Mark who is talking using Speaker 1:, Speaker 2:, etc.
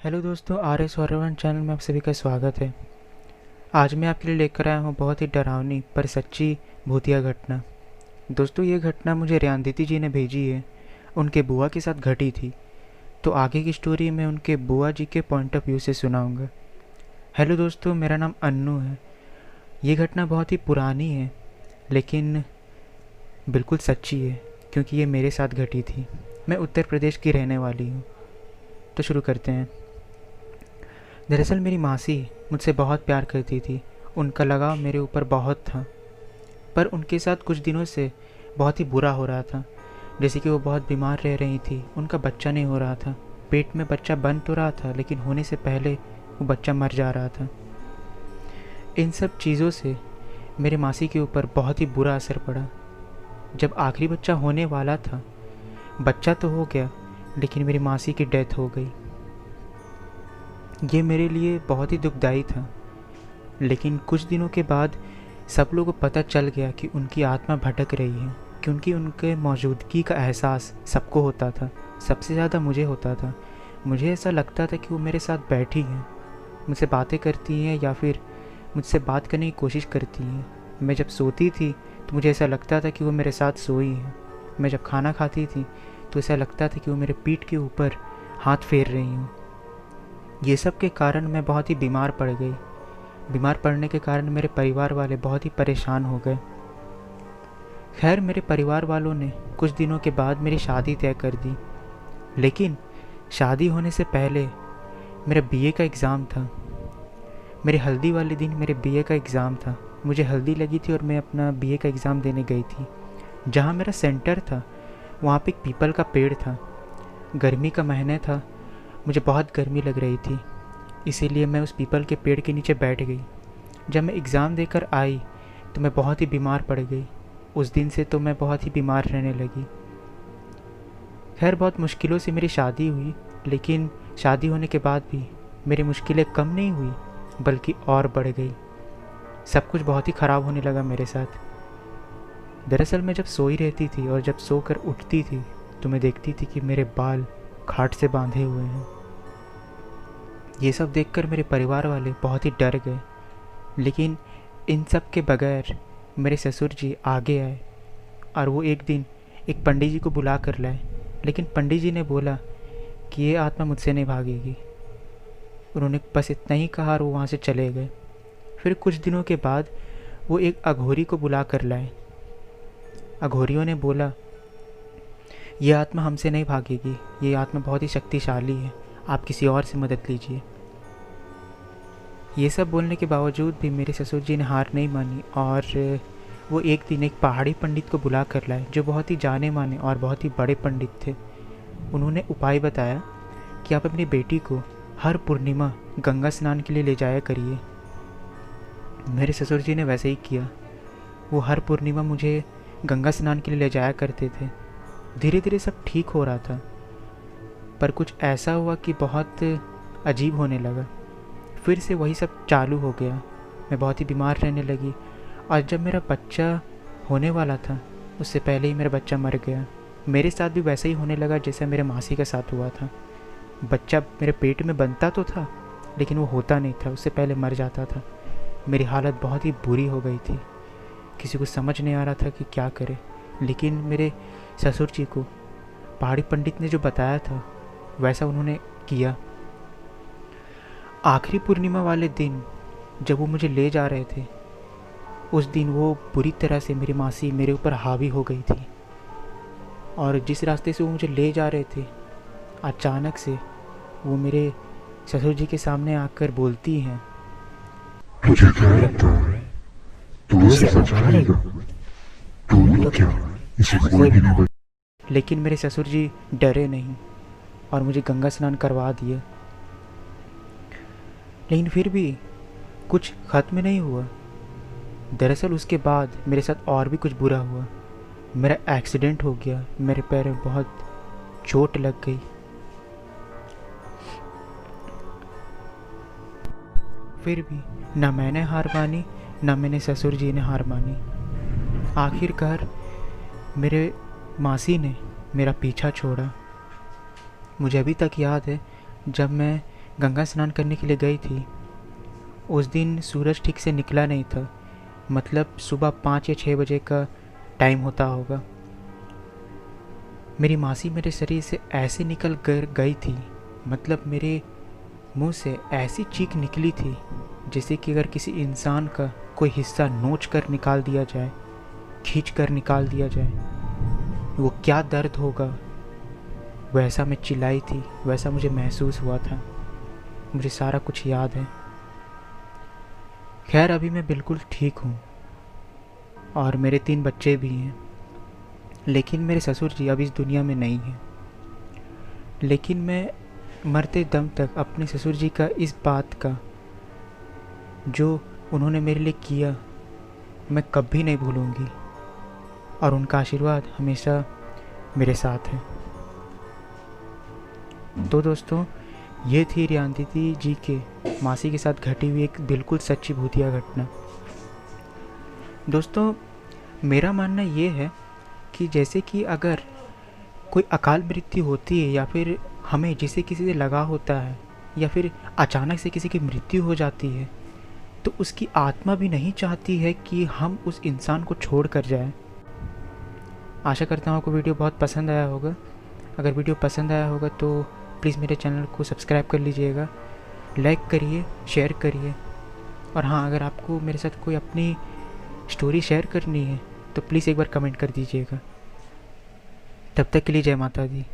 Speaker 1: Hello दोस्तों, R S horror channel में आप सभी का स्वागत है। आज मैं आपके लिए लेकर आया हूँ बहुत ही डरावनी पर सच्ची भूतिया घटना। दोस्तों, ये घटना मुझे रियांदिती जी ने भेजी है। उनके बुआ के साथ घटी थी। तो आगे की स्टोरी मैं उनके बुआ जी के पॉइंट ऑफ व्यू से सुनाऊंगा। हेलो दोस्तों, मेरा नाम अन्नू है। ये घटना बहुत ही पुरानी है लेकिन बिल्कुल सच्ची है, क्योंकि ये मेरे साथ घटी थी। मैं उत्तर प्रदेश की रहने वाली हूँ। तो शुरू करते हैं। दरअसल मेरी मासी मुझसे बहुत प्यार करती थी। उनका लगाव मेरे ऊपर बहुत था, पर उनके साथ कुछ दिनों से बहुत ही बुरा हो रहा था। जैसे कि वो बहुत बीमार रह रही थी, उनका बच्चा नहीं हो रहा था। पेट में बच्चा बन तो रहा था लेकिन होने से पहले वो बच्चा मर जा रहा था। इन सब चीज़ों से मेरे मासी के ऊपर बहुत ही बुरा असर पड़ा। जब आखिरी बच्चा होने वाला था, बच्चा तो हो गया लेकिन मेरी मासी की डेथ हो गई। ये मेरे लिए बहुत ही दुखदाई था। लेकिन कुछ दिनों के बाद सब लोगों को पता चल गया कि उनकी आत्मा भटक रही है, क्योंकि उनके मौजूदगी का एहसास सबको होता था। सबसे ज़्यादा मुझे होता था। मुझे ऐसा लगता था कि वो मेरे साथ बैठी हैं, मुझसे बातें करती हैं या फिर मुझसे बात करने की कोशिश करती हैं। मैं जब सोती थी तो मुझे ऐसा लगता था कि वो मेरे साथ सोई हैं। मैं जब खाना खाती थी तो ऐसा लगता था कि वो मेरे पीठ के ऊपर हाथ फेर रही हूँ। ये सब के कारण मैं बहुत ही बीमार पड़ गई। बीमार पड़ने के कारण मेरे परिवार वाले बहुत ही परेशान हो गए। खैर, मेरे परिवार वालों ने कुछ दिनों के बाद मेरी शादी तय कर दी। लेकिन शादी होने से पहले मेरा बीए का एग्ज़ाम था। मेरे हल्दी वाले दिन मेरे बीए का एग्ज़ाम था। मुझे हल्दी लगी थी और मैं अपना बीए का एग्ज़ाम देने गई थी। जहाँ मेरा सेंटर था वहाँ पे एक पीपल का पेड़ था। गर्मी का महीना था, मुझे बहुत गर्मी लग रही थी, इसीलिए मैं उस पीपल के पेड़ के नीचे बैठ गई। जब मैं एग्ज़ाम देकर आई तो मैं बहुत ही बीमार पड़ गई। उस दिन से तो मैं बहुत ही बीमार रहने लगी। खैर, बहुत मुश्किलों से मेरी शादी हुई, लेकिन शादी होने के बाद भी मेरी मुश्किलें कम नहीं हुई बल्कि और बढ़ गई। सब कुछ बहुत ही ख़राब होने लगा मेरे साथ। दरअसल मैं जब सोई रहती थी और जब सोकर उठती थी तो मैं देखती थी कि मेरे बाल खाट से बांधे हुए हैं। ये सब देखकर मेरे परिवार वाले बहुत ही डर गए। लेकिन इन सब के बगैर मेरे ससुर जी आगे आए और वो एक दिन एक पंडित जी को बुला कर लाए। लेकिन पंडित जी ने बोला कि ये आत्मा मुझसे नहीं भागेगी। उन्होंने बस इतना ही कहा और वो वहाँ से चले गए। फिर कुछ दिनों के बाद वो एक अघोरी को बुला कर लाए। अघोरियों ने बोला, ये आत्मा हमसे नहीं भागेगी, ये आत्मा बहुत ही शक्तिशाली है, आप किसी और से मदद लीजिए। ये सब बोलने के बावजूद भी मेरे ससुर जी ने हार नहीं मानी और वो एक दिन एक पहाड़ी पंडित को बुला कर लाए, जो बहुत ही जाने माने और बहुत ही बड़े पंडित थे। उन्होंने उपाय बताया कि आप अपनी बेटी को हर पूर्णिमा गंगा स्नान के लिए ले जाया करिए। मेरे ससुर जी ने वैसे ही किया। वो हर पूर्णिमा मुझे गंगा स्नान के लिए ले जाया करते थे। धीरे धीरे सब ठीक हो रहा था, पर कुछ ऐसा हुआ कि बहुत अजीब होने लगा। फिर से वही सब चालू हो गया। मैं बहुत ही बीमार रहने लगी और जब मेरा बच्चा होने वाला था उससे पहले ही मेरा बच्चा मर गया। मेरे साथ भी वैसा ही होने लगा जैसा मेरे मासी के साथ हुआ था। बच्चा मेरे पेट में बनता तो था लेकिन वो होता नहीं था, उससे पहले मर जाता था। मेरी हालत बहुत ही बुरी हो गई थी। किसी को समझ नहीं आ रहा था कि क्या करे। लेकिन मेरे ससुर जी को पहाड़ी पंडित ने जो बताया था वैसा उन्होंने किया। आखिरी पूर्णिमा वाले दिन जब वो मुझे ले जा रहे थे, उस दिन वो बुरी तरह से मेरी मासी मेरे ऊपर हावी हो गई थी। और जिस रास्ते से वो मुझे ले जा रहे थे, अचानक से वो मेरे ससुर जी के सामने आकर बोलती हैं,
Speaker 2: तुझे क्या लगता है तू इसे बचा लेगा? तू क्या इसे कोई भी नहीं बचा।
Speaker 1: लेकिन मेरे ससुर जी डरे नहीं और मुझे गंगा स्नान करवा दिया। लेकिन फिर भी कुछ ख़त्म नहीं हुआ। दरअसल उसके बाद मेरे साथ और भी कुछ बुरा हुआ। मेरा एक्सीडेंट हो गया, मेरे पैर में बहुत चोट लग गई। फिर भी ना मैंने हार मानी ना मैंने ससुर जी ने हार मानी। आखिरकार मेरे मासी ने मेरा पीछा छोड़ा। मुझे अभी तक याद है, जब मैं गंगा स्नान करने के लिए गई थी। उस दिन सूरज ठीक से निकला नहीं था, मतलब सुबह 5 या 6 बजे का टाइम होता होगा। मेरी मासी मेरे शरीर से ऐसे निकल कर गई थी, मतलब मेरे मुंह से ऐसी चीख निकली थी जैसे कि अगर किसी इंसान का कोई हिस्सा नोच कर निकाल दिया जाए, खींच कर निकाल दिया जाए, वो क्या दर्द होगा, वैसा मैं चिल्लाई थी, वैसा मुझे महसूस हुआ था। मुझे सारा कुछ याद है। खैर अभी मैं बिल्कुल ठीक हूँ और मेरे 3 बच्चे भी हैं, लेकिन मेरे ससुर जी अब इस दुनिया में नहीं हैं। लेकिन मैं मरते दम तक अपने ससुर जी का इस बात का जो उन्होंने मेरे लिए किया मैं कभी नहीं भूलूंगी, और उनका आशीर्वाद हमेशा मेरे साथ है। तो दोस्तों, ये थी रियांदिती जी के मासी के साथ घटी हुई एक बिल्कुल सच्ची भूतिया घटना। दोस्तों, मेरा मानना ये है कि जैसे कि अगर कोई अकाल मृत्यु होती है या फिर हमें जिसे किसी से लगा होता है या फिर अचानक से किसी की मृत्यु हो जाती है, तो उसकी आत्मा भी नहीं चाहती है कि हम उस इंसान को छोड़ कर जाएं। आशा करता हूँ आपको वीडियो बहुत पसंद आया होगा। अगर वीडियो पसंद आया होगा तो प्लीज़ मेरे चैनल को सब्सक्राइब कर लीजिएगा, लाइक करिए, शेयर करिए। और हाँ, अगर आपको मेरे साथ कोई अपनी स्टोरी शेयर करनी है तो प्लीज़ एक बार कमेंट कर दीजिएगा। तब तक के लिए जय माता दी।